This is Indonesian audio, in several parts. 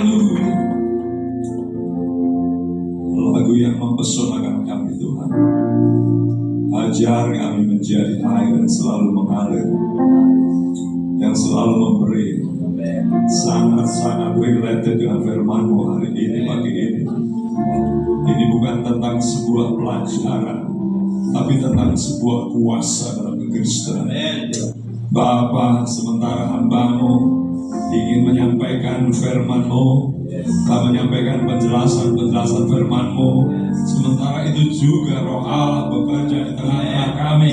Haleluya. Lagu yang mempesonakan kami Tuhan. Ajar kami menjadi air yang selalu mengalir, yang selalu memberi. Sangat-sangat related dengan firman-Mu hari ini, pagi ini. Ini bukan tentang sebuah pelajaran, tapi tentang sebuah kuasa dalam kekristenan. Bapa, sementara hamba-Mu ingin menyampaikan firman-Mu, telah menyampaikan penjelasan firman-Mu, sementara itu juga Roh Allah bekerja di tengah-tengah kami.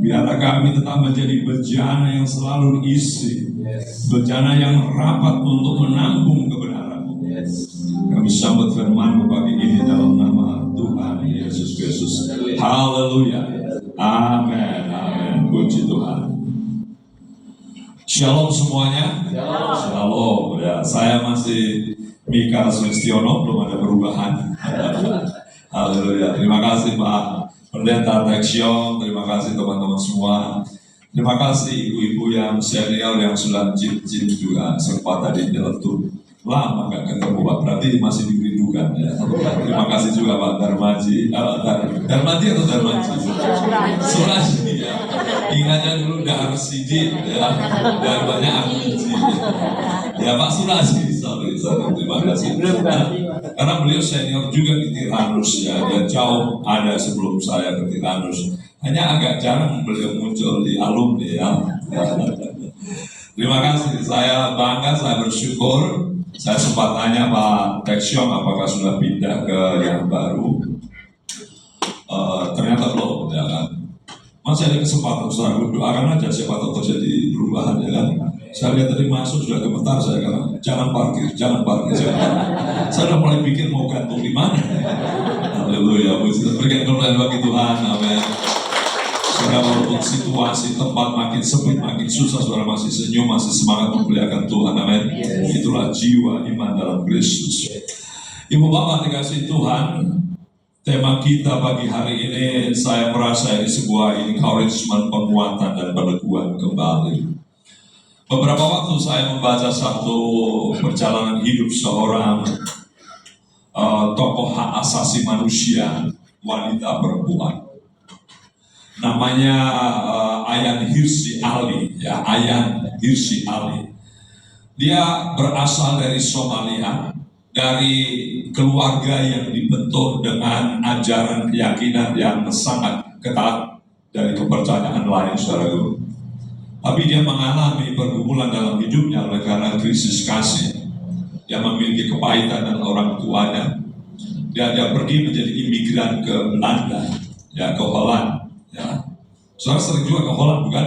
Biarlah kami tetap menjadi bejana yang selalu diisi, bejana yang rapat untuk menampung kebenaran-Mu. Kami sambut firman-Mu pagi ini dalam nama Tuhan Yesus Kristus. Haleluya. Amin. Amin. Puji Tuhan. Shalom semuanya. Shalom. Ya, saya masih Mika Sulistiono, belum ada perubahan. Haleluya. Terima kasih Pak Pendeta Texiong, terima kasih teman-teman semua. Terima kasih ibu-ibu yang senior yang sudah jim juga sempat tadi nyeletuk. Lama gak ketemu Pak, berarti masih dirindukan ya. Terima kasih juga Pak Darmaji. Darmaji atau Darmaji? Suraji ya. Ingatnya dulu Darsidi ya. Darmanya Armaji. Ya Pak Suraji, sorry, terima kasih. Karena beliau senior juga di Tiranus ya. Dia jauh ada sebelum saya ke Tiranus. Hanya agak jarang beliau muncul di alumni ya. Terima kasih, saya bangga, saya bersyukur. Saya sempat tanya Pak Texiong apakah sudah pindah ke yang baru. Ternyata belum, ya kan. Masih ada kesempatan, saudara, doakan aja siapa tahu terjadi perubahan, ya kan. Saya lihat tadi masuk sudah gemetar saya kata, jangan parkir. Saya udah mulai pikir mau gantung di mana. Haleluya, berikan kemuliaan bagi Tuhan, amin. Saudara, walaupun situasi tempat makin sempit, makin susah, saudara masih senyum, masih semangat memuliakan Tuhan, amin. Itulah jiwa iman dalam Kristus. Ibu Bapak dikasih Tuhan, tema kita pagi hari ini, saya merasa ini sebuah encouragement, penguatan dan peneguhan kembali. Beberapa waktu saya membaca satu perjalanan hidup seorang tokoh hak asasi manusia, wanita perempuan. Namanya Ayaan Hirsi Ali, ya, Ayaan Hirsi Ali. Dia berasal dari Somalia, dari keluarga yang dibentuk dengan ajaran keyakinan yang sangat ketat dari kepercayaan lain, saudara. Tapi dia mengalami pergumulan dalam hidupnya oleh karena krisis kasih. Dia memiliki kepahitan dan orang tuanya. Dia pergi menjadi imigran ke Belanda, ya, ke Holland. Ya, saudara sering juga ke Holland bukan?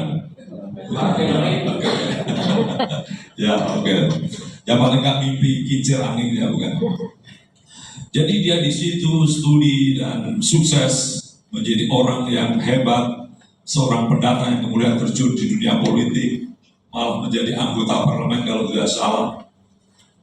Ya, oke. Yang paling nggak mimpi kincir angin ya bukan? Jadi dia di situ studi dan sukses menjadi orang yang hebat, seorang pendatang yang kemudian terjun di dunia politik, malah menjadi anggota parlemen kalau tidak salah.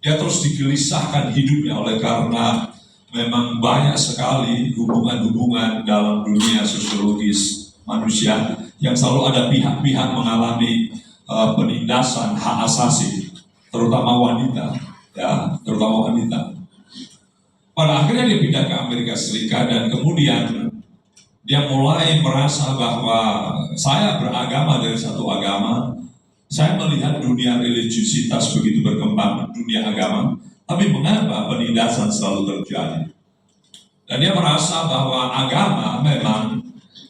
Dia terus digelisahkan hidupnya oleh karena memang banyak sekali hubungan-hubungan dalam dunia sosiologis manusia yang selalu ada pihak-pihak mengalami penindasan hak asasi, terutama wanita, ya, terutama wanita. Pada akhirnya dia pindah ke Amerika Serikat dan kemudian dia mulai merasa bahwa saya beragama dari satu agama, saya melihat dunia religiusitas begitu berkembang, dunia agama, tapi mengapa penindasan selalu terjadi? Dan dia merasa bahwa agama memang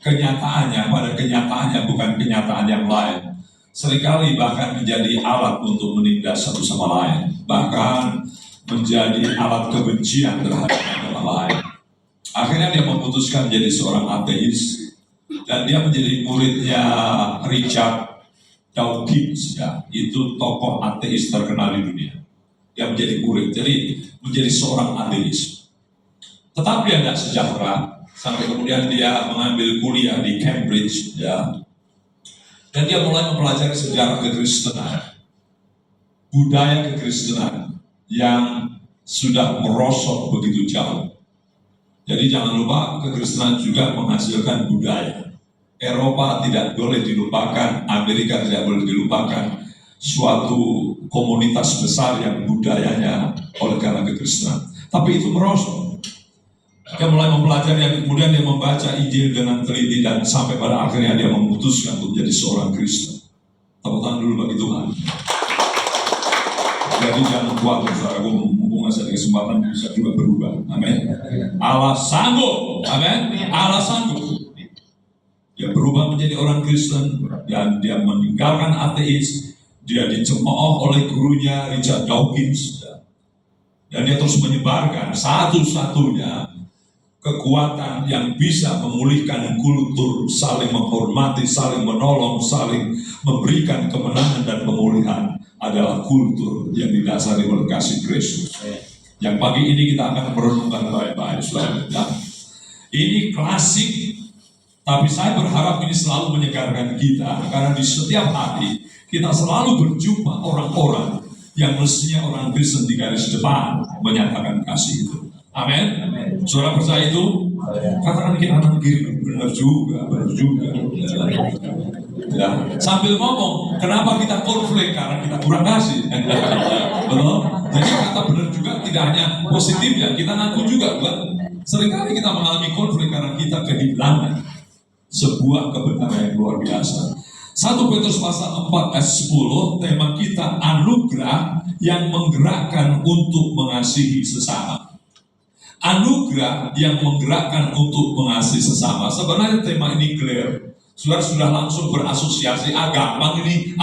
pada kenyataannya bukan kenyataan yang lain. Seringkali bahkan menjadi alat untuk menindas satu sama lain, bahkan menjadi alat kebencian terhadap agama lain. Akhirnya dia memutuskan menjadi seorang ateis dan dia menjadi muridnya Richard Dawkins, ya, itu tokoh ateis terkenal di dunia. Dia menjadi murid, jadi menjadi seorang ateis. Tetapi dia tidak sejahtera, sampai kemudian dia mengambil kuliah di Cambridge, ya, dan dia mulai mempelajari sejarah kekristenan, budaya kekristenan yang sudah merosot begitu jauh. Jadi jangan lupa kekristenan juga menghasilkan budaya. Eropa tidak boleh dilupakan, Amerika tidak boleh dilupakan. Suatu komunitas besar yang budayanya oleh karena kekristenan. Tapi itu merosot. Dia mulai mempelajari dan kemudian dia membaca Injil dengan teliti dan sampai pada akhirnya dia memutuskan untuk menjadi seorang Kristen. Tepuk tangan dulu bagi Tuhan. Jadi jangan khawatir, saudaraku, mumpung masih ada kesempatan bisa juga berubah. Amin. Allah sanggup. Amin. Allah sanggup. Dia berubah menjadi orang Kristen dan dia meninggalkan ateis. Dia dicemooh oleh gurunya Richard Dawkins dan dia terus menyebarkan satu-satunya kekuatan yang bisa memulihkan kultur saling menghormati, saling menolong, saling memberikan kemenangan dan pemulihan adalah kultur yang didasari oleh kasih Kristus. Yang pagi ini kita akan merenungkan baik-baik, saudara. Ini klasik, tapi saya berharap ini selalu menyegarkan kita karena di setiap hari kita selalu berjumpa orang-orang yang mestinya orang Kristen di garis depan menyatakan kasih itu. Amin. Saudara percaya itu? Katakan ke kanan kiri, benar juga. Ya. Sambil ngomong, kenapa kita konflik? Karena kita kurang kasih. Betul? Jadi kata benar juga tidak hanya positif ya, kita ngaku juga, bukan? Seringkali kita mengalami konflik karena kita kehilangan sebuah kebenaran yang luar biasa. 1 Petrus pasal 4 ayat 10, tema kita anugerah yang menggerakkan untuk mengasihi sesama. Anugerah yang menggerakkan untuk mengasihi sesama. Sebenarnya tema ini clear. Saudara sudah langsung berasosiasi, gampang ini.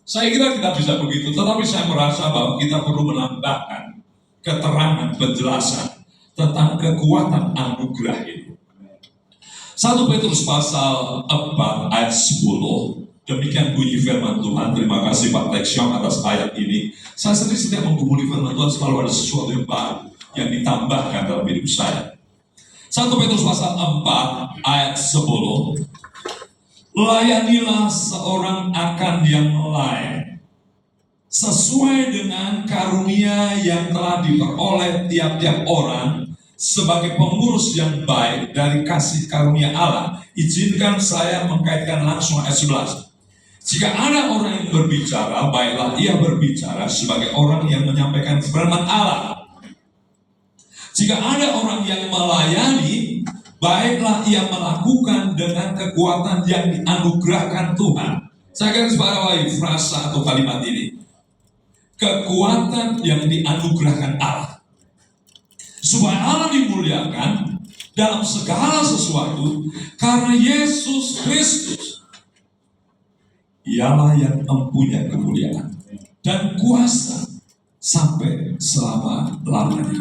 Saya kira kita bisa begitu, tetapi saya merasa bahwa kita perlu menambahkan keterangan, penjelasan tentang kekuatan anugerah itu. 1 Petrus pasal 4 ayat 10, demikian bunyi firman Tuhan. Terima kasih Pak Texion atas ayat ini. Saya sendiri setiap menggumuli firman Tuhan selalu ada sesuatu yang baru yang ditambahkan dalam hidup saya. 1 Petrus pasal 4 ayat 10, layanilah seorang akan yang lain sesuai dengan karunia yang telah diperoleh tiap-tiap orang sebagai pengurus yang baik dari kasih karunia Allah. Izinkan saya mengkaitkan langsung ayat 11. Jika ada orang yang berbicara, baiklah ia berbicara sebagai orang yang menyampaikan firman Allah. Jika ada orang yang melayani, baiklah ia melakukan dengan kekuatan yang dianugerahkan Tuhan. Saya garis bawahi frasa atau kalimat ini. Kekuatan yang dianugerahkan Allah. Supaya Allah dimuliakan dalam segala sesuatu karena Yesus Kristus. Ialah yang mempunyai kemuliaan dan kuasa sampai selama-lamanya.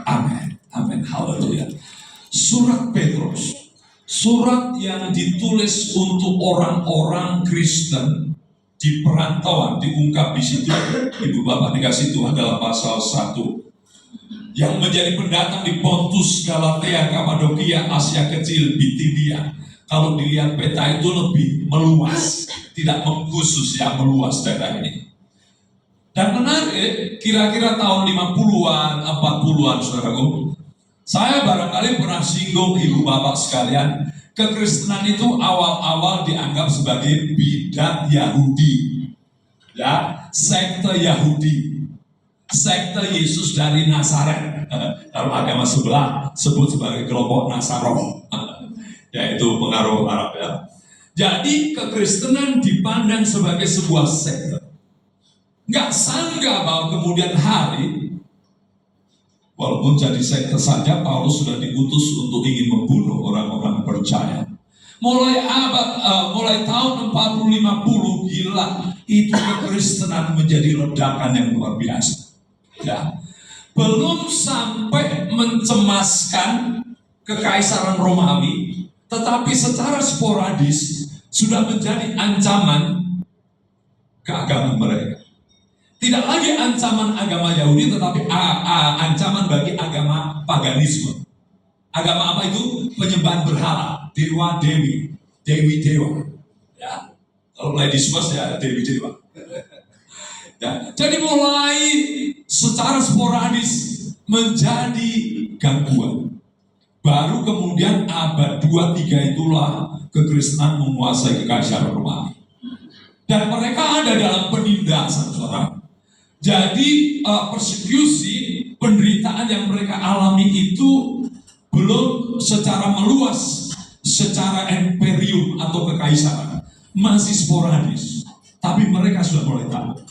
Amin. Amin. Haleluya. Surat Petrus, surat yang ditulis untuk orang-orang Kristen di perantauan, diungkap di situ. Ibu Bapak dikasih Tuhan dalam pasal 1. Yang menjadi pendatang di Pontus, Galatia, Kapadokia, Asia Kecil, Bitinia. Kalau dilihat peta itu lebih meluas, tidak mengkhusus yang meluas daerah ini. Dan menarik, kira-kira tahun 50-an, 40-an, saudaraku, saya barangkali pernah singgung ibu bapak sekalian, kekristenan itu awal-awal dianggap sebagai bidat Yahudi, ya, sekte Yahudi. Sekte Yesus dari Nazaret. Kalau agama sebelah sebut sebagai kelompok Nasaroh, yaitu pengaruh Arab ya. Jadi kekristenan dipandang sebagai sebuah sekte. Nggak sangka bahwa kemudian hari, walaupun jadi sekte saja, Paulus sudah diutus untuk ingin membunuh orang-orang percaya. Mulai tahun 40-50 gila, itu kekristenan menjadi ledakan yang luar biasa. Ya, belum sampai mencemaskan kekaisaran Romawi, tetapi secara sporadis sudah menjadi ancaman keagamaan mereka. Tidak lagi ancaman agama Yahudi, tetapi ancaman bagi agama paganisme. Agama apa itu? Penyembahan berhala, dewa-dewi, dewi-dewa. Ya, kalau laidismus ya dewi-dewa. Ya, jadi mulai secara sporadis menjadi gangguan. Baru kemudian abad 2-3 itulah kekristenan menguasai kekaisaran Romawi. Dan mereka ada dalam penindasan, saudara. Jadi persekusi, penderitaan yang mereka alami itu belum secara meluas, secara imperium atau kekaisaran, masih sporadis. Tapi mereka sudah mulai tahu.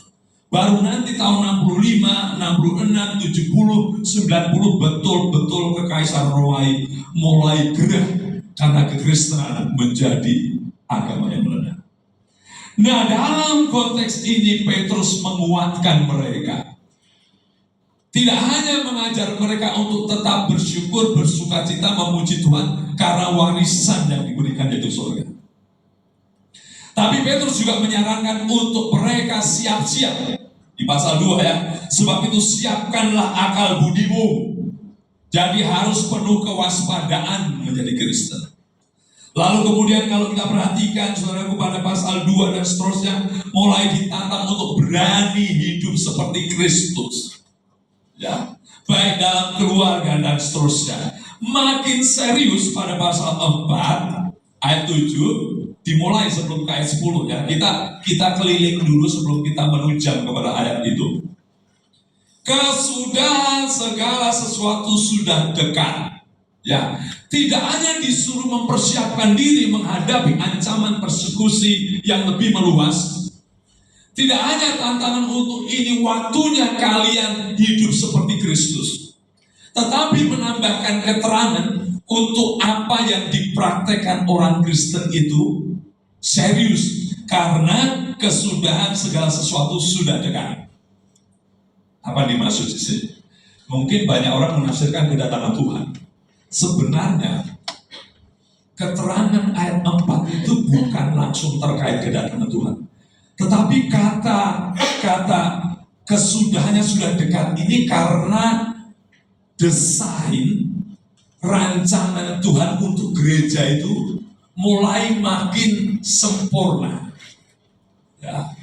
Baru nanti tahun 65, 66, 70, 90 betul-betul kekaisaran Romawi mulai gerah karena kekristenan menjadi agama yang meledak. Nah, dalam konteks ini Petrus menguatkan mereka. Tidak hanya mengajar mereka untuk tetap bersyukur, bersukacita, memuji Tuhan karena warisan yang diberikan yaitu surga. Tapi Petrus juga menyarankan untuk mereka siap-siap. Di pasal 2 ya, sebab itu siapkanlah akal budimu. Jadi harus penuh kewaspadaan menjadi Kristen. Lalu kemudian kalau kita perhatikan saudaraku pada pasal 2 dan seterusnya, mulai ditantang untuk berani hidup seperti Kristus. Ya, baik dalam keluarga dan seterusnya. Makin serius pada pasal 4 ayat 7 dimulai sebelum ke ayat 10 ya. Kita keliling dulu sebelum kita menunjang kepada ayat itu. Kesudahan segala sesuatu sudah dekat. Ya, tidak hanya disuruh mempersiapkan diri menghadapi ancaman persekusi yang lebih meluas. Tidak hanya tantangan untuk ini waktunya kalian hidup seperti Kristus. Tetapi menambahkan keterangan untuk apa yang dipraktekkan orang Kristen itu serius. Karena kesudahan segala sesuatu sudah dekat. Apa dimaksud di sini? Mungkin banyak orang menafsirkan kedatangan Tuhan. Sebenarnya keterangan ayat 4 itu bukan langsung terkait kedatangan Tuhan. Tetapi kata kesudahannya sudah dekat ini karena desain rancangan Tuhan untuk gereja itu mulai makin sempurna. Ya.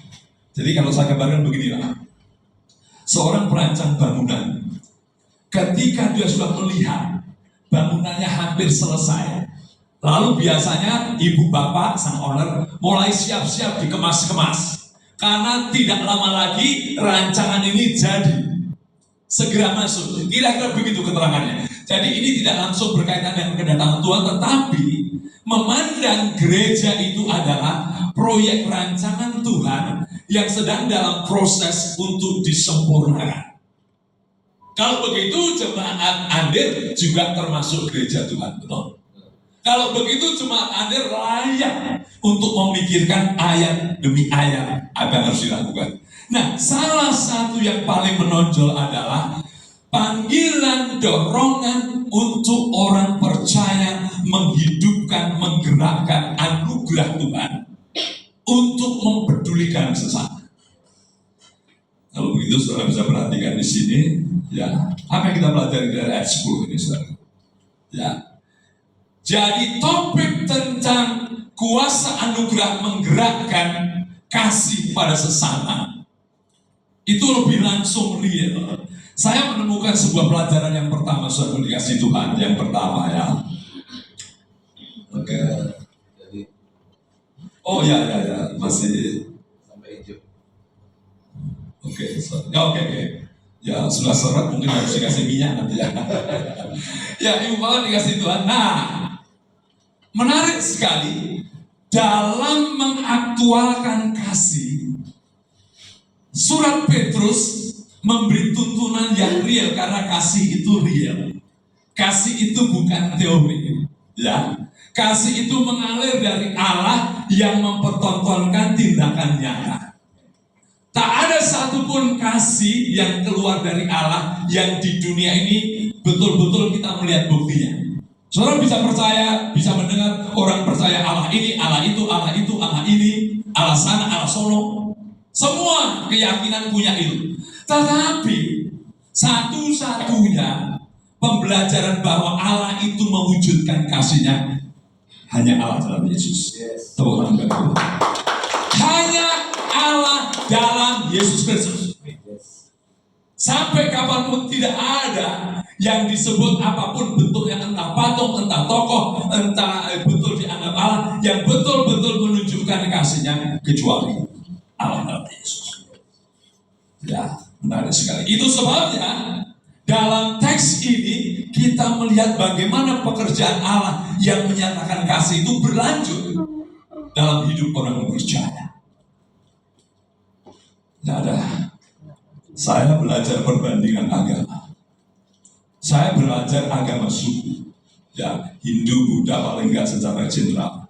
Jadi kalau saya gambarkan beginilah. Seorang perancang bangunan ketika dia sudah melihat bangunannya hampir selesai, lalu biasanya ibu bapak sang owner mulai siap-siap dikemas-kemas karena tidak lama lagi rancangan ini jadi segera masuk. Kira-kira begitu keterangannya. Jadi ini tidak langsung berkaitan dengan kedatangan Tuhan, tetapi memandang gereja itu adalah proyek rancangan Tuhan yang sedang dalam proses untuk disempurnakan. Kalau begitu jemaat Andir juga termasuk gereja Tuhan, betul? Kalau begitu jemaat Andir layak untuk memikirkan ayat demi ayat apa yang harus dilakukan. Nah, salah satu yang paling menonjol adalah panggilan dorongan untuk orang percaya menghidupkan, menggerakkan anugerah Tuhan untuk mempedulikan sesama. Kalau begitu saudara bisa perhatikan di sini, ya, apa yang kita pelajari dari ayat 10 ini, saudara? Ya. Jadi topik tentang kuasa anugerah menggerakkan kasih pada sesama itu lebih langsung real. Saya menemukan sebuah pelajaran yang pertama, saudara dikasih Tuhan, yang pertama ya. Oke. Oh ya, masih sampai hijau. Oke. Ya sudah seret, mungkin harus dikasih minyak nanti ya. Ya, ibu bapak dikasih Tuhan. Nah, menarik sekali dalam mengaktualkan kasih. Surat Petrus memberi tuntunan yang real karena kasih itu real. Kasih itu bukan teori, ya. Kasih itu mengalir dari Allah yang mempertontonkan tindakan nyata. Tak ada satupun kasih yang keluar dari Allah yang di dunia ini betul-betul kita melihat buktinya. Saudara bisa percaya, bisa mendengar orang percaya Allah ini, Allah itu, Allah itu, Allah ini, Allah sana, Allah sono. Semua keyakinan punya itu. Tetapi satu-satunya pembelajaran bahwa Allah itu mewujudkan kasihnya hanya Allah dalam Yesus. Tepuk tangan bagi Tuhan. Hanya Allah dalam Yesus Kristus. Sampai kapanpun tidak ada yang disebut apapun bentuknya, entah patung, entah tokoh, entah betul dianggap Allah, yang betul-betul menunjukkan kasihnya kecuali Menarik sekali. Itu sebabnya dalam teks ini kita melihat bagaimana pekerjaan Allah yang menyatakan kasih itu berlanjut dalam hidup orang percaya. Tidak ada. Saya belajar perbandingan agama. Saya belajar agama suku. Ya, Hindu, Buddha paling nggak secara general.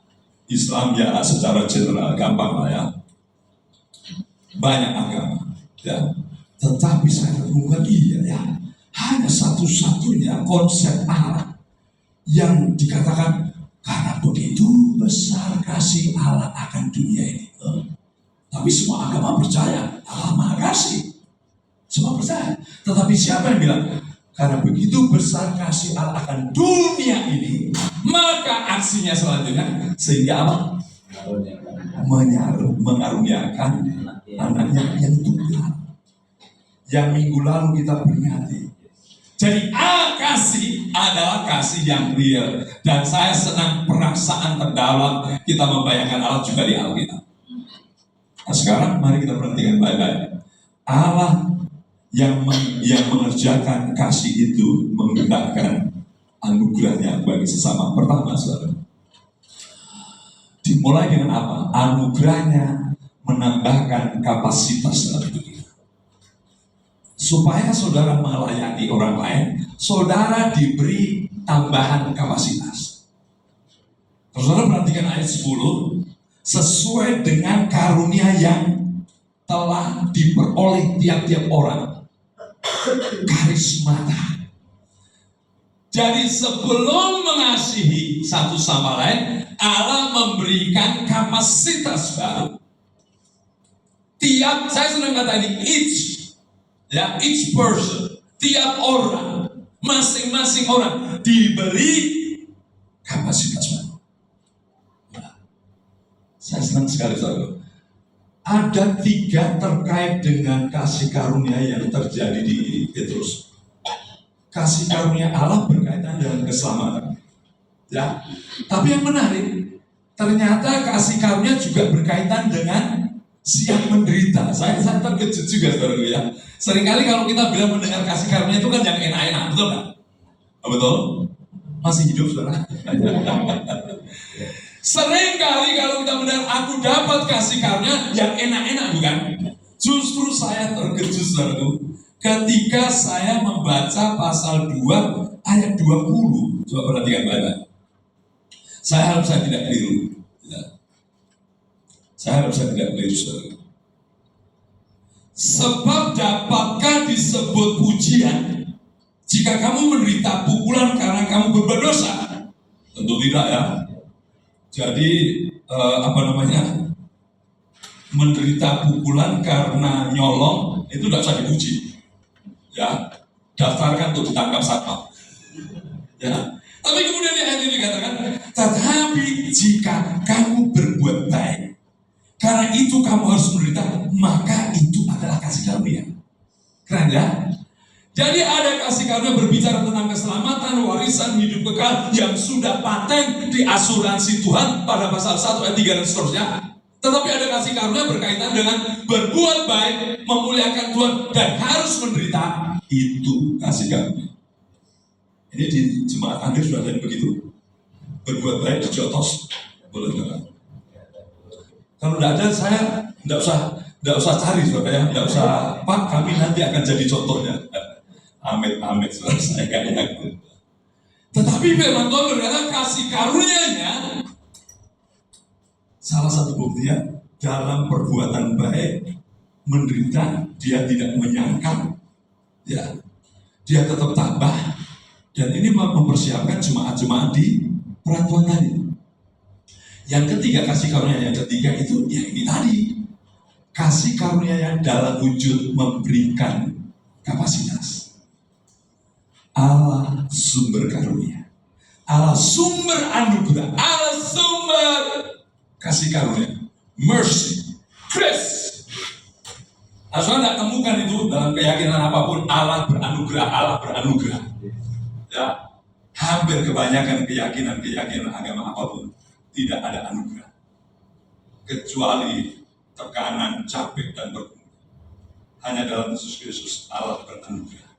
Islam ya secara general, gampang lah ya. Banyak agama. Ya. Tetapi saya menemukan iya ya. Hanya satu-satunya konsep Allah yang dikatakan karena begitu besar kasih Allah akan dunia ini. Tapi semua agama percaya Allah Maha Kasih. Semua percaya. Tetapi siapa yang bilang karena begitu besar kasih Allah akan dunia ini, maka aksinya selanjutnya sehingga apa? Mengaruniakan anaknya yang tunggal. Yang minggu lalu kita peringati. Jadi kasih adalah kasih yang real. Dan saya senang perasaan terdalam kita membayangkan Allah juga di Alkitab. Nah sekarang mari kita perhatikan baik-baik. Allah yang mengerjakan kasih itu menggunakan anugerahnya bagi sesama. Pertama saudara, dimulai dengan apa? Anugerahnya menambahkan kapasitas dalam hidup kita. Supaya saudara melayani orang lain, saudara diberi tambahan kapasitas. Saudara perhatikan ayat 10, sesuai dengan karunia yang telah diperoleh tiap-tiap orang. Karismata. Jadi sebelum mengasihi satu sama lain, Allah memberikan kapasitas baru. Saya senang kata ini, each person, tiap orang, masing-masing orang diberi kapasitas baru. Saya senang sekali saudara. Ada 3 terkait dengan kasih karunia yang terjadi di Petrus. Kasih karunia Allah berkaitan dengan keselamatan. Ya, tapi yang menarik, ternyata kasih karunia juga berkaitan dengan siap menderita. Saya terkejut juga saudara ya. Seringkali kalau kita bilang mendengar kasih karunia itu kan yang enak-enak, betul nggak? Betul? Masih hidup saudara? Sering kali kalau kita mendengar aku dapat kasih karunia yang enak-enak, bukan? Justru saya terkejut saudaraku ketika saya membaca pasal 2 ayat 20. Coba perhatikan baik-baik. Saya harap saya tidak keliru. Ya. Saya harap saya tidak keliru saudaraku. Sebab dapatkah disebut pujian jika kamu menderita pukulan karena kamu berbuat dosa? Tentu tidak ya. Jadi menderita pukulan karena nyolong itu tidak usah dipuji, ya daftarkan untuk ditangkap satpam, ya. Tapi kemudian di ayat ini dikatakan, tetapi jika kamu berbuat baik, karena itu kamu harus menderita, maka itu adalah kasih karunia. Keren ya? Jadi ada kasih karunia berbicara tentang keselamatan, warisan, hidup kekal yang sudah paten di asuransi Tuhan pada pasal 1 ayat 3 dan seterusnya. Tetapi ada kasih karunia berkaitan dengan berbuat baik, memuliakan Tuhan dan harus menderita. Itu kasih karunia. Ini di jemaat Anda sudah ada yang begitu. Berbuat baik dijotos, boleh enggak? Kalau tidak ada saya tidak usah cari saudara ya, tidak usah Pak, kami nanti akan jadi contohnya. Amit-amit saudara saya kayak gitu. Tetapi firman Tuhan berkata kasih karunia-Nya salah satu buktinya dalam perbuatan baik, menderita, dia tidak menyangkal, ya, dia tetap tabah, dan ini mempersiapkan jemaat-jemaat di perantauan tadi. Yang ketiga, kasih karunia yang ketiga itu ya ini tadi, kasih karunia yang dalam wujud memberikan kapasitas. Allah sumber karunia, Allah sumber anugerah, Allah sumber kasih karunia, mercy, grace. Asal tidak temukan itu dalam keyakinan apapun Allah beranugerah. Ya, hampir kebanyakan keyakinan agama apapun tidak ada anugerah, kecuali tekanan, capek dan bergumul. hanya dalam Yesus Kristus Allah beranugerah.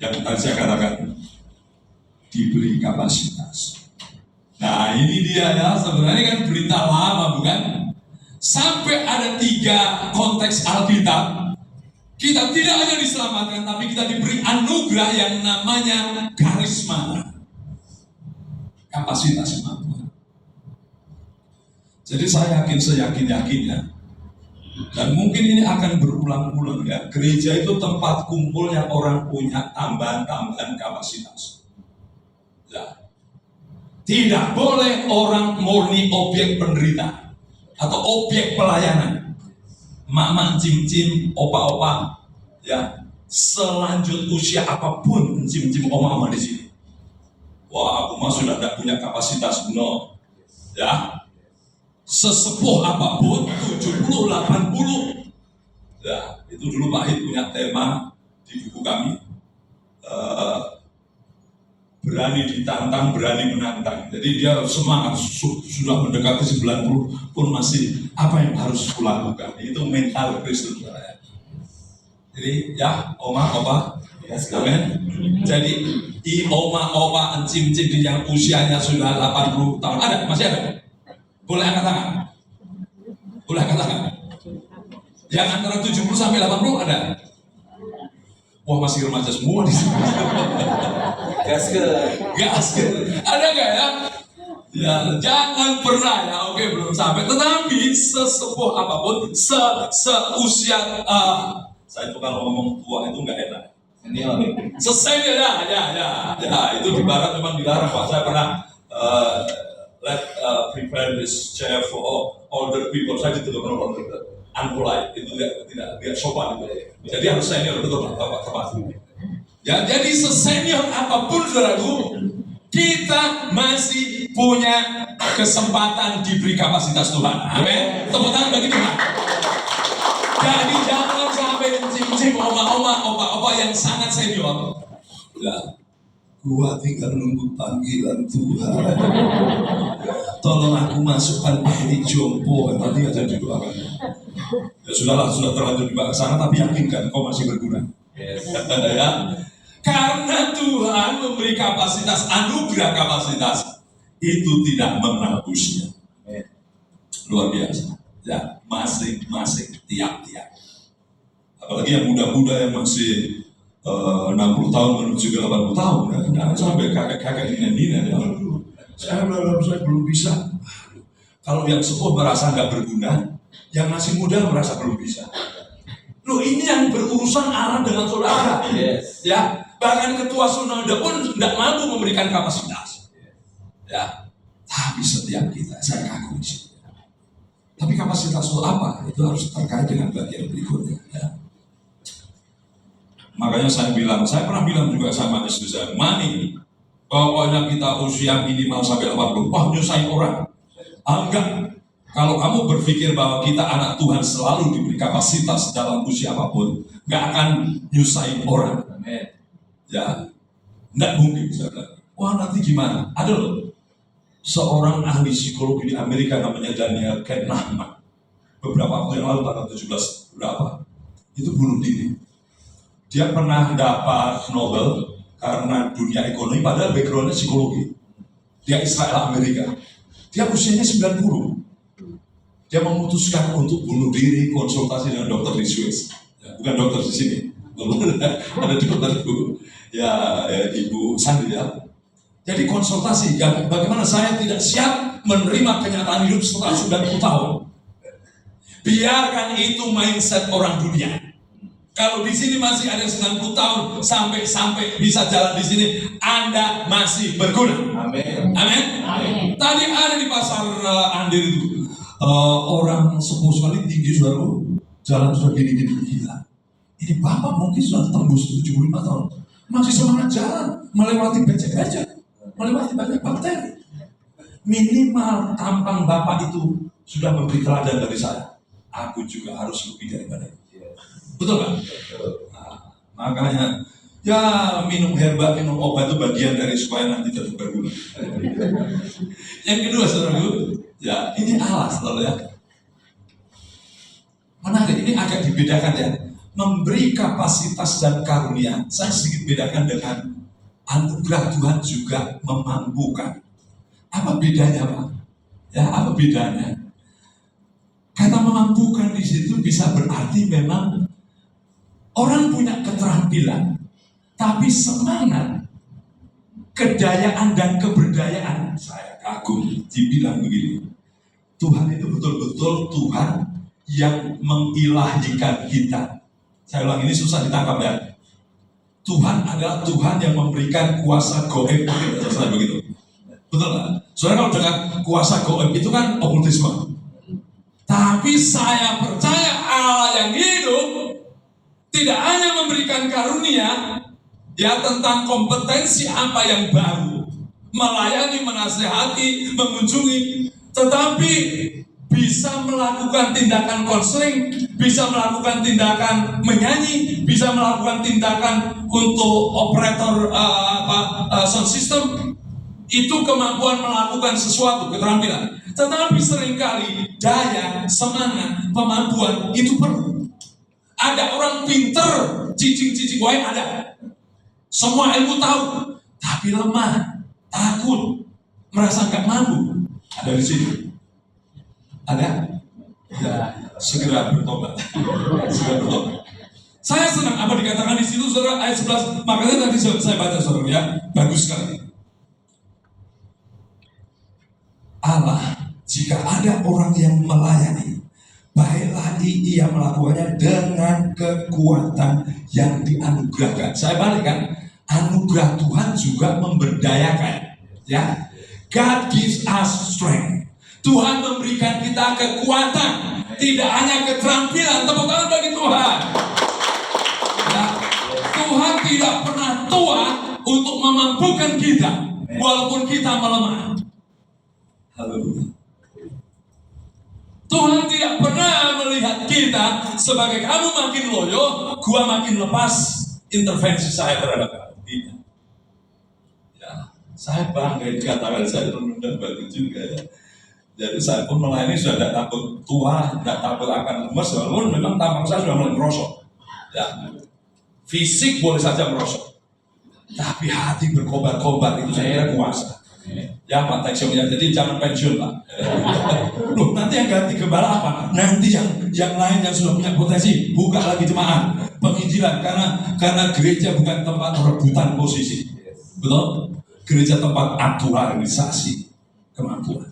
Yang tadi saya katakan, diberi kapasitas. Nah ini dia ya, sebenarnya kan berita lama bukan? Sampai ada 3 konteks Alkitab. Kita tidak hanya diselamatkan, tapi kita diberi anugerah yang namanya karisma. Kapasitas kemampuan. Jadi saya seyakin-yakinnya, dan mungkin ini akan berulang-ulang ya, gereja itu tempat kumpulnya orang punya tambahan-tambahan kapasitas. Ya. Tidak boleh orang murni objek penderita atau objek pelayanan. Mak-mak, cim-cim, opa-opa, ya, selanjut usia apapun, cim-cim, oma-oma di sini. Wah, aku mah sudah tidak punya kapasitas, no. Ya, sesepuh apapun, 70, 80. Ya, itu dulu Pak Hid punya tema di buku kami. Berani ditantang, berani menantang. Jadi dia semangat, sudah mendekati 90 pun masih apa yang harus kulakukan. Itu mental Kristus. Jadi ya, oma, opa, amin. Jadi oma, opa, encim-encim yang usianya sudah 80 tahun ada, masih ada. Boleh angkat tangan? Boleh angkat tangan? Yang antara 70 sampai 80 ada? Wah, masih remaja semua di sini. Gasken. Ada nggak ya? Ya, jangan pernah ya. Oke, belum sampai. Tetapi sesepuh apapun, seusia, saya itu kalau ngomong tua itu nggak enak. Sesenior ya. Itu di barat memang dilarang Pak. Saya pernah prepare this chair for older people. Saya ditutup orang unpolite, itu tidak sopan itu. Jadi harus senior, betul tepat. Ya, jadi sesenior apapun saudaraku, kita masih punya kesempatan diberi kapasitas Tuhan. Amin. Tepuk tangan bagi Tuhan. Jadi jangan sampai cim-cim, oma-oma, opa-opa yang sangat senior. Ya, gua tinggal nunggu panggilan Tuhan. Tolong aku masukkan panti jompo, nanti aja didoakan. Ya sudahlah, sudah terlanjur dibawa ke sana, tapi yakinkan kau masih berguna. Yes. Ya. Karena Tuhan memberi kapasitas, anugerah kapasitas, itu tidak mengenal usia. Luar biasa. Ya, masing-masing tiap-tiap. Apalagi yang muda-muda yang masih 60 tahun menuju ke 80 tahun, ya, sampai kakek-kakek nina-nina, ya, saya belum bisa. Kalau yang sepuh merasa nggak berguna, yang masih muda merasa belum bisa. Loh, ini yang berurusan Allah dengan saudara. Yes. Ya, bahkan ketua sinode pun tidak mampu memberikan kapasitas. Ya, tapi setiap kita, saya kagum sih. Tapi kapasitas itu apa? Itu harus terkait dengan bagian berikutnya. Ya. Makanya saya pernah bilang juga sama istri saya, Mani, pokoknya kita usia minimal sampai 80, wah nyusahin orang. Enggak. Kalau kamu berpikir bahwa kita anak Tuhan selalu diberi kapasitas dalam usia apapun, nggak akan nyusahin orang. Ya, nggak mungkin. Wah, nanti gimana? Ada loh, seorang ahli psikologi di Amerika namanya Daniel Kahneman. Beberapa waktu yang lalu, tanggal 17 berapa, itu bunuh diri. Dia pernah dapat Nobel karena dunia ekonomi, padahal backgroundnya psikologi. Dia Israel Amerika. Dia usianya 90. Dia memutuskan untuk bunuh diri, konsultasi dengan dokter di Swiss. Ya, bukan dokter di sini. Ada dokter itu. Ya, Ibu Sandi ya. Jadi konsultasi, ya, bagaimana saya tidak siap menerima kenyataan hidup setelah 90 tahun. Biarkan itu mindset orang dunia. Kalau di sini masih ada 90 tahun sampai bisa jalan di sini, Anda masih berguna. Amin. Amin. Tadi ada di pasar Andir itu orang sepuh sekali tinggi saudara, jalan sudah gini-gini gila. Ini bapak mungkin sudah tembus 75 tahun, masih semangat jalan, melewati becek-becek, melewati banyak bakteri. Minimal tampang bapak itu sudah memberi teladan dari saya. Aku juga harus lebih daripada itu. Betul kan? Nah, makanya ya minum herbal, minum obat itu bagian dari supaya nanti tetap berguna. Yang kedua saudara, ya ini Allah saudara ya. Menarik, ini agak dibedakan ya. Memberi kapasitas dan karunia, saya sedikit bedakan dengan anugerah Tuhan juga memampukan. Apa bedanya, Pak? Ya, apa bedanya? Kata memampukan di situ bisa berarti memang orang punya keterampilan, tapi semangat, kedayaan dan keberdayaan. Saya kagum dibilang begini. Tuhan itu betul-betul Tuhan yang mengilahikan kita. Saya ulang, ini susah ditangkap ya. Tuhan adalah Tuhan yang memberikan kuasa goib, begitu. Betul nggak? Soalnya kalau dengan kuasa goib itu kan okultisme. Tapi saya percaya Allah yang hidup tidak hanya memberikan karunia, ya tentang kompetensi apa yang baru, melayani, menasehati, mengunjungi, tetapi bisa melakukan tindakan konseling, bisa melakukan tindakan menyanyi, bisa melakukan tindakan untuk operator sound system. Itu kemampuan melakukan sesuatu, keterampilan. Tetapi seringkali daya, semangat, kemampuan itu perlu. Ada orang pinter, cicing-cicing wae ada. Semua ilmu tahu, tapi lemah, takut, merasa nggak mampu. Ada di sini. Ada? Ya, segera bertobat. Segera bertobat. Saya senang apa dikatakan di situ, saudara, ayat 11. Makanya tadi saya baca, saudara, ya, bagus sekali. Allah, jika ada orang yang melayani, baiklah ia melakukannya dengan kekuatan yang dianugerahkan. Saya balikkan, anugerah Tuhan juga memberdayakan. Ya, God gives us strength. Tuhan memberikan kita kekuatan, tidak hanya keterampilan. Tepuk tangan bagi Tuhan. Ya, Tuhan tidak pernah tua untuk memampukan kita, walaupun kita melemah. Haleluya. Tuhan tidak pernah melihat kita sebagai kamu makin loyo, gua makin lepas intervensi saya terhadap kamu. Tidak. Ya, saya bangga dikatakan saya rendah bagus juga ya. Jadi saya pun melayani sudah tidak takut tua, tidak takut akan lemas, walaupun memang tampang saya sudah mulai merosot. Ya, fisik boleh saja merosot, tapi hati berkobar-kobar itu saya kira kuasa. Ya Pak Teksyomnya, jadi jangan pensiun Pak. Loh, nanti yang ganti gembala apa? Nanti yang lain yang sudah punya potensi buka lagi jemaat penginjilan, karena gereja bukan tempat rebutan posisi, betul? Gereja tempat aktualisasi kemampuan.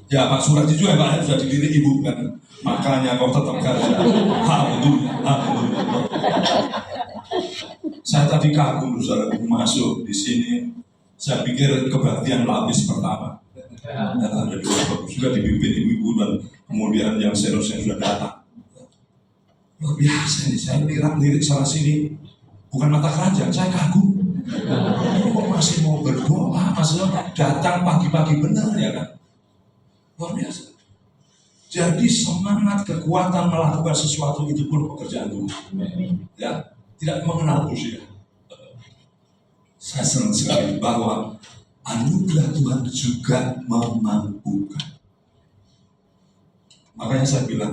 Ya Pak Suradi juga Pak sudah dilirik ibu kan, makanya kau tetap kerja. Haleluya, haleluya. Saya tadi kagum saudara masuk di sini. Saya pikir kebaktian lapis pertama. Dan ada dua juga dipimpin ibu-ibu dan kemudian yang senior-senior sudah datang. Luar biasa ini, saya lirik salah sini. Bukan mata keranjang, saya kagum. Kok masih mau berdoa, masih datang pagi-pagi benar ya kan? Luar biasa. Jadi semangat, kekuatan melakukan sesuatu itu pun pekerjaan Tuhan. Ya, tidak mengenal usia. Saya senang sekali bahwa anugerah Tuhan juga memampukan. Makanya saya bilang,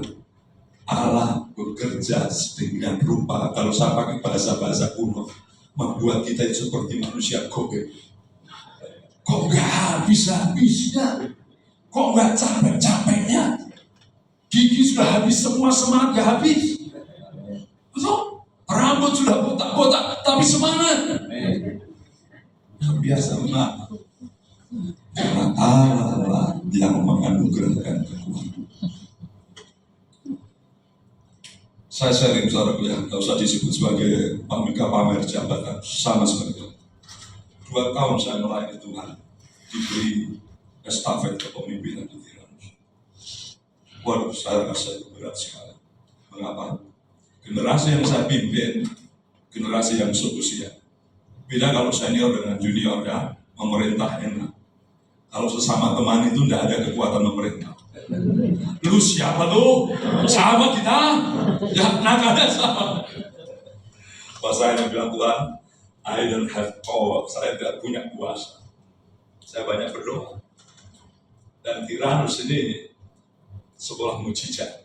Allah bekerja sedemikian rupa, kalau saya pakai bahasa-bahasa kuno, membuat kita seperti manusia goib. Kok nggak habis-habisnya? Kok nggak capek-capeknya? Gigi sudah habis semua, semangat nggak habis. Betul? Rambut sudah botak-botak, tapi semangat. Biasa benar. Karena Allah yang menganugerahkan kekuatan. Saya sharing saudara ya, tidak usah disebut sebagai pamer jabatan, sama seperti itu. 2 tahun saya melayani Tuhan, diberi estafet kepemimpinan di Tiranus. Waduh, saya rasa itu berat sekali. Mengapa? Generasi yang saya pimpin, generasi yang seusia. Beda kalau senior dengan junior ya, memerintah enak. Kalau sesama teman itu tidak ada kekuatan memerintah. Lu siapa lu? Sama kita? Ya, ada sama. Pas saya bilang Tuhan, I don't have power, saya tidak punya kuasa. Saya banyak berdoa. Dan Tiranus ini sebuah mujizat.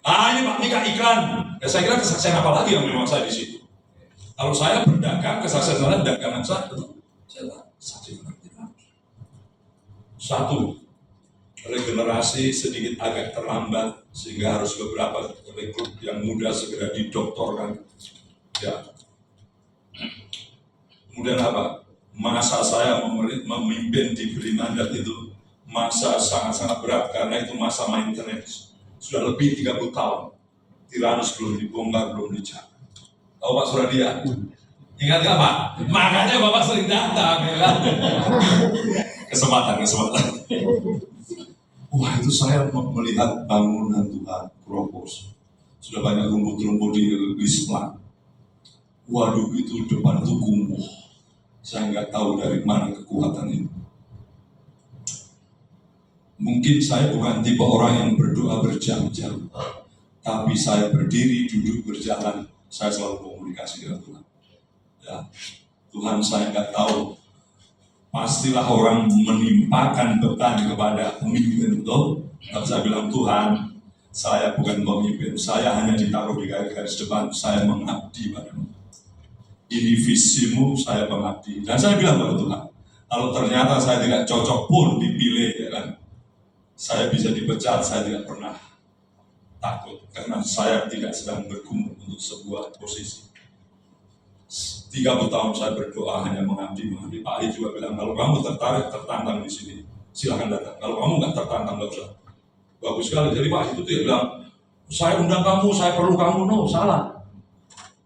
Ini Pak Mika iklan. Ya, saya kira kesaksian apa lagi yang memang saya di situ. Kalau saya berdagang, kesaksian saya dagangan saya betul. Saya saksikan satu, regenerasi sedikit agak terlambat sehingga harus beberapa rekrut yang muda segera didoktorkan. Ya. Kemudian apa? Masa saya memimpin diberi mandat itu masa sangat-sangat berat karena itu masa maintenance. Sudah lebih 30 tahun. Tiranus belum dibongkar, belum dicat. Tahu Pak Suradia? Ingat nggak Pak? Makanya Bapak sering datang, ya kan? Kesempatan. Wah, itu saya melihat bangunan Tuhan, propos. Sudah banyak rumput-rumput di sebelah. Waduh, itu depan itu kumuh. Saya nggak tahu dari mana kekuatan itu. Mungkin saya bukan tipe orang yang berdoa berjam-jam, tapi saya berdiri, duduk, berjalan, saya selalu komunikasi dengan Tuhan. Ya, Tuhan, saya nggak tahu. Pastilah orang menimpakan beban kepada pemimpin, betul? Tapi saya bilang, Tuhan, saya bukan pemimpin, saya hanya ditaruh di garis depan, saya mengabdi padamu. Ini visimu, saya mengabdi. Dan saya bilang kepada Tuhan, kalau ternyata saya tidak cocok pun dipilih, ya kan? Saya bisa dipecat, saya tidak pernah takut karena saya tidak sedang bergumul untuk sebuah posisi. 30 tahun saya berdoa hanya mengabdi. Pak I juga bilang, kalau kamu tertarik, tertantang di sini, silahkan datang. Kalau kamu nggak tertantang, nggak usah. Bagus sekali. Jadi Pak I itu dia bilang, saya undang kamu, saya perlu kamu. No, salah.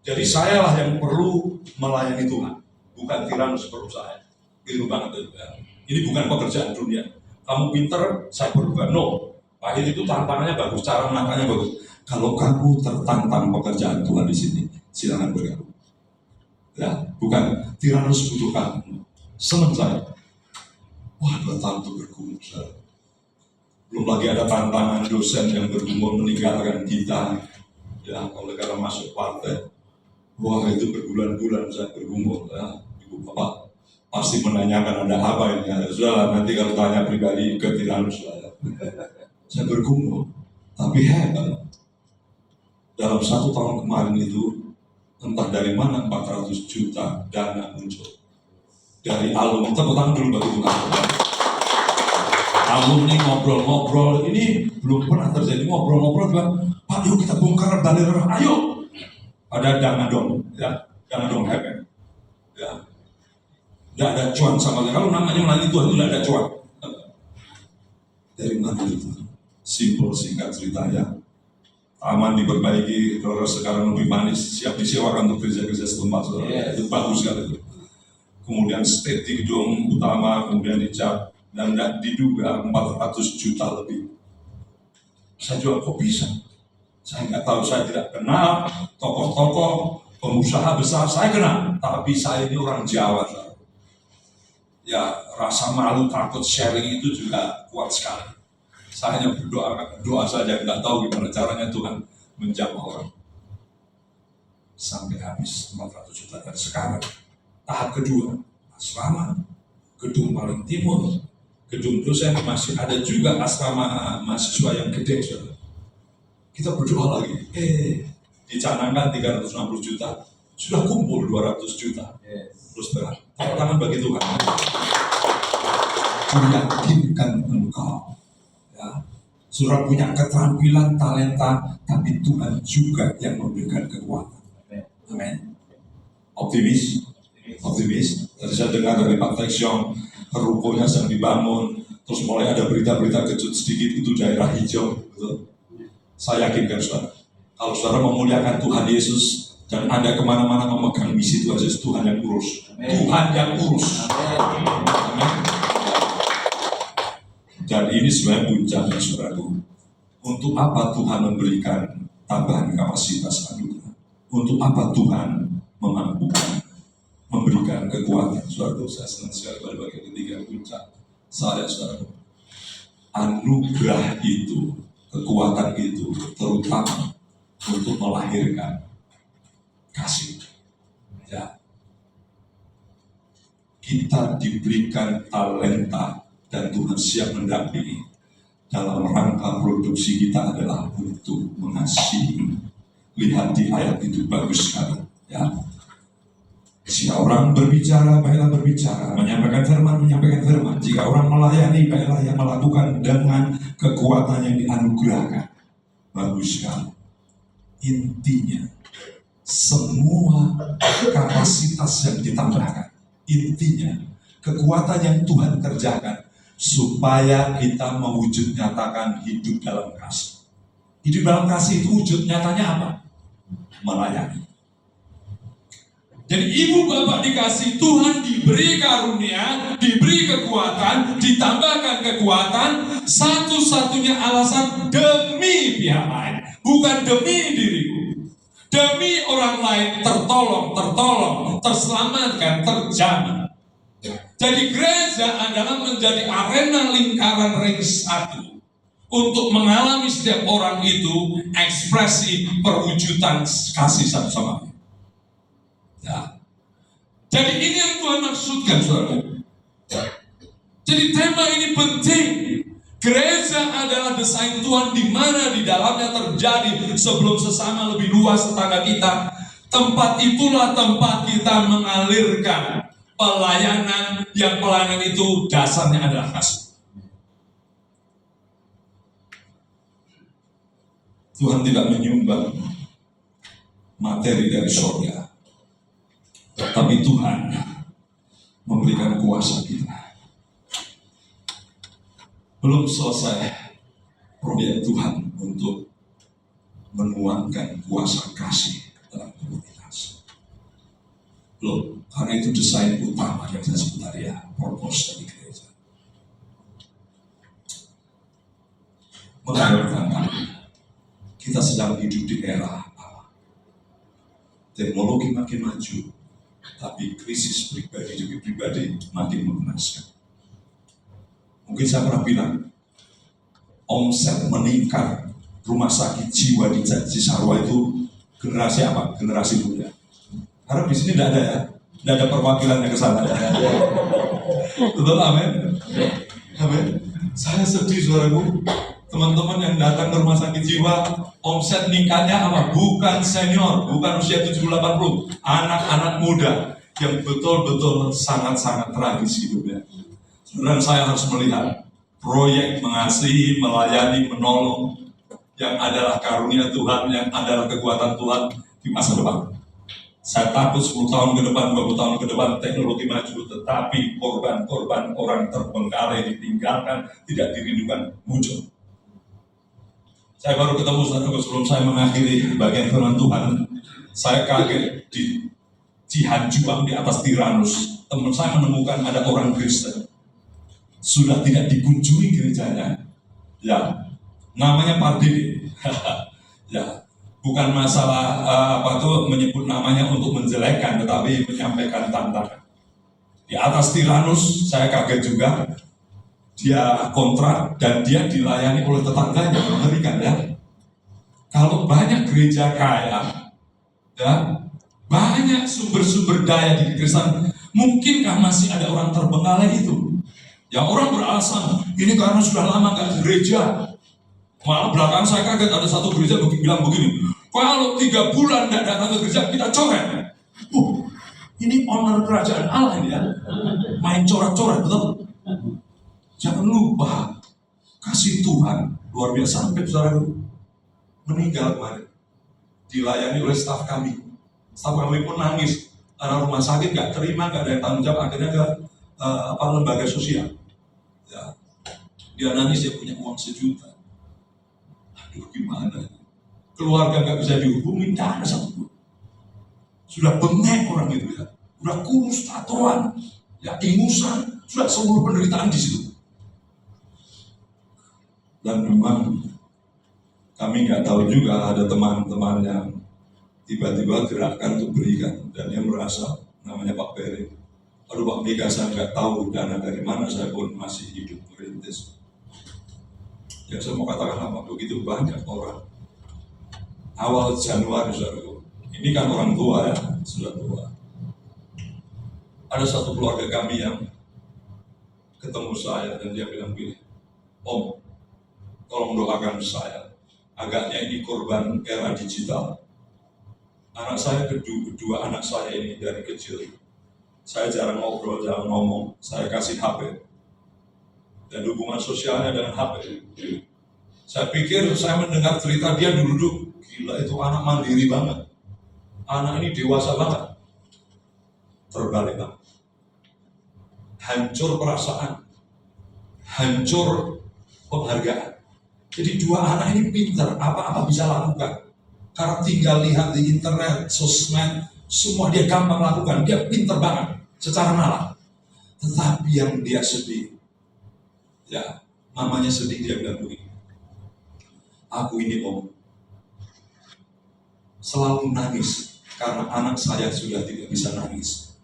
Jadi sayalah yang perlu melayani Tuhan, bukan Tiranus perlu saya. Itu banget itu. Ya. Ini bukan pekerjaan dunia. Kamu pinter, saya perlukan. No, Pak itu tantangannya bagus, cara menantangnya bagus. Kalau kamu tertantang pekerjaan Tuhan di sini, silakan bergabung. Ya, bukan Tiranus butuh kamu. Senang saya. Wah, bertantu bergumul. Belum lagi ada tantangan dosen yang bergumul meninggalkan kita. Ya, kalau negara masuk partai, wah itu berbulan-bulan saya bergumul. Ya, Ibu Bapak pasti menanyakan ada apa ini. Ya, sudahlah, nanti kalau tanya pribadi ke Tiranus lah. Saya bergumul, tapi hebat. Dalam 1 tahun kemarin itu, entah dari mana 400 juta dana muncul. Dari alumni, tepuk tangan dulu bagi Tuhan. Alumni ngobrol-ngobrol, ini belum pernah terjadi ngobrol-ngobrol juga. Pak, yuk kita bongkar bandera, ayo. Ada jangan dong, ya, jangan dong hebat. Ya. Tidak ada cuan sama sekali. Kalau namanya melayani Tuhan itu tidak ada cuan. Dari mana itu? Simpel singkat ceritanya. Taman diperbaiki, terus sekarang lebih manis, siap disewakan untuk gereja-gereja setempat. Itu bagus sekali. Kemudian state di gedung utama, kemudian dicat, dan diduga 400 juta lebih. Saya juga kok bisa? Saya nggak tahu, saya tidak kenal tokoh-tokoh, pengusaha besar, saya kenal. Tapi saya ini orang Jawa. Ya, rasa malu, takut sharing itu juga kuat sekali. Saya hanya berdoa saja, nggak tahu gimana caranya Tuhan menjamah orang. Sampai habis 400 juta dan sekarang. Tahap kedua, asrama, gedung paling timur, gedung dosen masih ada juga asrama mahasiswa yang gede. Kita berdoa lagi, dicanangkan 360 juta, sudah kumpul 200 juta. Terus terang, tangan bagi Tuhan. Meyakinkan engkau. Ya. Saudara punya keterampilan, talenta, tapi Tuhan juga yang memberikan kekuatan. Amin. Optimis. Tadi saya dengar dari Pak Texiong, rukonya sedang dibangun, terus mulai ada berita-berita kejut sedikit, itu daerah hijau. Betul? Saya yakinkan saudara, kalau saudara memuliakan Tuhan Yesus dan Anda kemana-mana memegang misi Tuhan Yesus, Tuhan yang urus. Tuhan yang urus. Amin. Dan ini sebenarnya puncaknya saudaraku. Untuk apa Tuhan memberikan tambahan kapasitas anugerah? Untuk apa Tuhan memampukan, memberikan kekuatan? Saudaraku, saya senang sekali pada bagian ketiga puncak. Saya saudaraku, anugerah itu, kekuatan itu terutama untuk melahirkan kasih. Ya. Kita diberikan talenta dan Tuhan siap mendampingi. dalam rangka produksi kita adalah untuk mengasihi. Lihat di ayat itu bagus sekali. Ya. Jika orang berbicara, baiklah berbicara. Menyampaikan firman, menyampaikan firman. Jika orang melayani, baiklah yang melakukan dengan kekuatan yang dianugerahkan. Bagus sekali. Intinya, semua kapasitas yang ditambahkan. Intinya, kekuatan yang Tuhan kerjakan supaya kita mewujud nyatakan hidup dalam kasih. Hidup dalam kasih itu wujud nyatanya apa? Melayani. Jadi ibu bapak dikasih Tuhan, diberi karunia, diberi kekuatan, ditambahkan kekuatan, satu-satunya alasan demi pihak lain, bukan demi diriku. Demi orang lain tertolong, terselamatkan, terjamin. Jadi gereja adalah menjadi arena lingkaran ring satu untuk mengalami setiap orang itu ekspresi perwujudan kasih satu sama lain. Ya. Jadi ini yang Tuhan maksudkan, saudara. Jadi tema ini penting. Gereja adalah desain Tuhan di mana di dalamnya terjadi sebelum sesama lebih luas tetangga kita. Tempat itulah tempat kita mengalirkan pelayanan yang pelayanan itu dasarnya adalah kasih. Tuhan tidak menyumbang materi dari surga. Tapi Tuhan memberikan kuasa kita. Belum selesai proyek Tuhan untuk menuangkan kuasa kasih dalam komunitas. Belum, karena itu desain utama yang saya sebut tadi ya, purpose dari gereja. Mengajarkan kita sedang hidup di era apa? Teknologi makin maju, tapi krisis pribadi demi pribadi makin mengenaskan. Mungkin saya pernah bilang, omset meningkat rumah sakit jiwa di Cisarua itu generasi apa? Generasi muda. Karena di sini tidak ada ya, tidak ada perwakilannya ke sana. Betul, amin. Amin. Saya sedih, saudaraku. Teman-teman yang datang ke rumah sakit jiwa, omset meningkatnya apa? Bukan senior, bukan usia 70-80, anak-anak muda yang betul-betul sangat-sangat tragis hidupnya. Dan saya harus melihat proyek mengasihi, melayani, menolong yang adalah karunia Tuhan, yang adalah kekuatan Tuhan di masa depan. Saya takut 10 tahun ke depan, 20 tahun ke depan teknologi maju, tetapi korban-korban orang terbengkalai, ditinggalkan, tidak dirindukan muncul. Saya baru ketemu sebelum saya mengakhiri bagian firman Tuhan, saya kaget di Cihanjuang di atas Tiranus. Teman saya menemukan ada orang Kristen sudah tidak dikunjungi gerejanya. Ya, namanya Pardede. Ya, bukan masalah menyebut namanya untuk menjelekkan, tetapi menyampaikan tantangan. Di atas Tiranus, saya kaget juga. Dia kontrak dan dia dilayani oleh tetangganya, mengerikan ya. Kalau banyak gereja kaya, ya, banyak sumber-sumber daya di kekristenan, mungkinkah masih ada orang terbengkalai itu? Yang orang beralasan, ini karena sudah lama nggak gereja. Malah belakang saya kaget ada satu gereja bilang begini, kalau 3 bulan nggak datang ke gereja, kita coret. Ini owner kerajaan Allah ini ya, main coret-coret, betul? Jangan lupa, kasih Tuhan luar biasa. Sampai saudara meninggal kemarin, dilayani oleh staf kami. Staf kami pun nangis, karena rumah sakit nggak terima, nggak ada yang tanggung jawab, akhirnya ke lembaga sosial. Ya, dia nangis, dia punya uang 1 juta. Aduh, gimana? Keluarga nggak bisa dihubungi, tidak ada satu. Sudah bengek orang itu ya, sudah kurus, tatoan, ya ingusan, sudah seluruh penderitaan di situ. Dan memang kami nggak tahu juga, ada teman-teman yang tiba-tiba gerakan untuk berikan, dan dia merasa namanya Pak Peri. Aduh Pak Mega, saya nggak tahu dana dari mana, saya pun masih hidup merintis. Ya saya mau katakan apa, begitu banyak orang. Awal Januari, saudara, ini kan orang tua ya, sudah tua. Ada satu keluarga kami yang ketemu saya dan dia bilang begini, Om, tolong doakan saya. Agaknya ini korban era digital. Anak saya kedua anak saya ini dari kecil, saya jarang ngobrol, jarang ngomong, saya kasih HP. Dan hubungan sosialnya dengan HP. Saya pikir saya mendengar cerita dia dulu, gila itu anak mandiri banget. Anak ini dewasa banget. Terbalik banget. Hancur perasaan, hancur penghargaan. Jadi dua anak ini pintar, apa-apa bisa lakukan. Karena tinggal lihat di internet, sosmed, semua dia gampang lakukan. Dia pintar banget secara nalar. Tetapi yang dia sedih, ya mamanya sedih, dia bilang begini, aku ini om selalu nangis karena anak saya sudah tidak bisa nangis.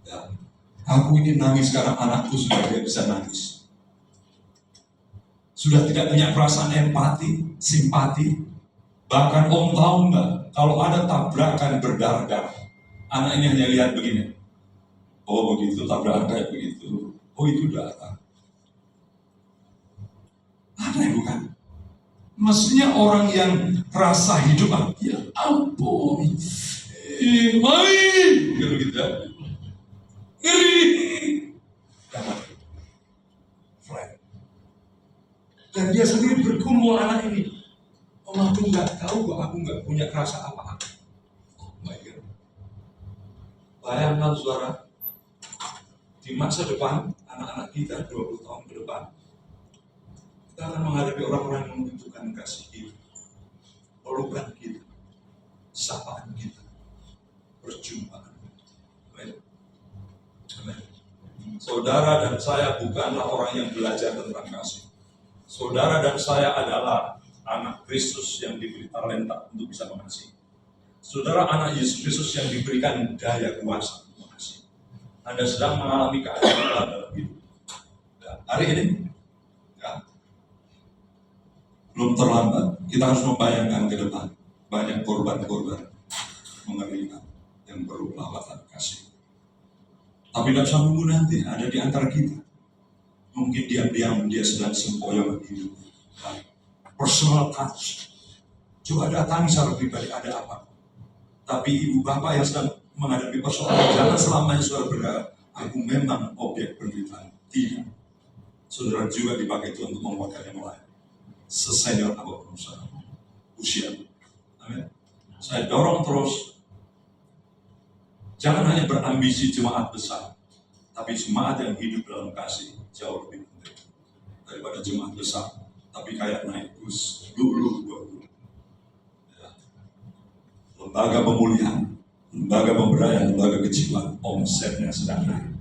Ya, aku ini nangis karena anakku sudah tidak bisa nangis. Sudah tidak punya perasaan empati, simpati. Bahkan om tahu nggak, kalau ada tabrakan berdarah-darah, anak ini hanya lihat begini. Oh begitu, tabrakan kayak begitu. Oh itu darah. Aneh bukan? Mestinya orang yang rasa hidup, ya ampun, main, gitu ya. Ngeri. Jangan. Flat. Dan dia sendiri bergumul anak ini. Om aku nggak tahu kok, aku nggak punya rasa apa-apa. Oh my God. Bayangkan saudara, di masa depan anak-anak kita 20 tahun ke depan, kita akan menghadapi orang-orang yang membutuhkan kasih kita, pelukan kita, sapaan kita, perjumpaan. Amin. Amin. Saudara dan saya bukanlah orang yang belajar tentang kasih. Saudara dan saya adalah anak Kristus yang diberi talenta untuk bisa mengasihi. Saudara anak Yesus Kristus yang diberikan daya kuasa untuk mengasihi. Anda sedang mengalami keadaan dalam hidup. Dan hari ini, ya, belum terlambat. Kita harus membayangkan ke depan banyak korban-korban mengerikan yang perlu pelawatan kasih. Tapi tidak usah menunggu nanti, ada di antara kita. Mungkin diam-diam dia sedang sempoyongan hidup. Personal touch. Coba datangi secara pribadi, ada apa? Tapi ibu bapak yang sedang menghadapi persoalan, jangan selamanya saudara berkata, aku memang objek penderitaan. Tidak. Saudara juga dipakai Tuhan untuk menguatkan yang lain. Sesenior apapun saudara. Usia. Amin. Saya dorong terus. Jangan hanya berambisi jemaat besar, tapi jemaat yang hidup dalam kasih jauh lebih penting daripada jemaat besar. Tapi kayak naik bus dulu. Ya. Lembaga pemulihan, lembaga pemberdayaan, lembaga kejiwaan, omsetnya sedang naik.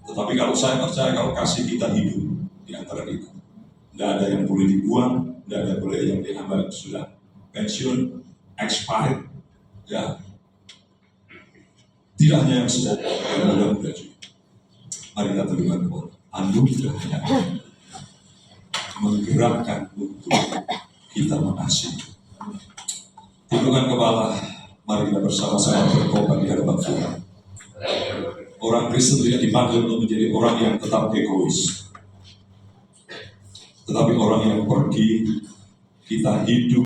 Tetapi kalau saya percaya kalau kasih kita hidup di antara kita, tidak ada yang boleh dibuang, tidak ada boleh yang diambil sudah pensiun, expired, ya. Tidak hanya yang sudah muda-muda juga. Mari kita terima kasih. Anugerahnya menggerakkan untuk kita mengasihi. Tundukkan kepala, mari kita bersama-sama bertobat di hadapan Tuhan. Orang Kristen tidak dipanggil untuk menjadi orang yang tetap egois, tetapi orang yang pergi, kita hidup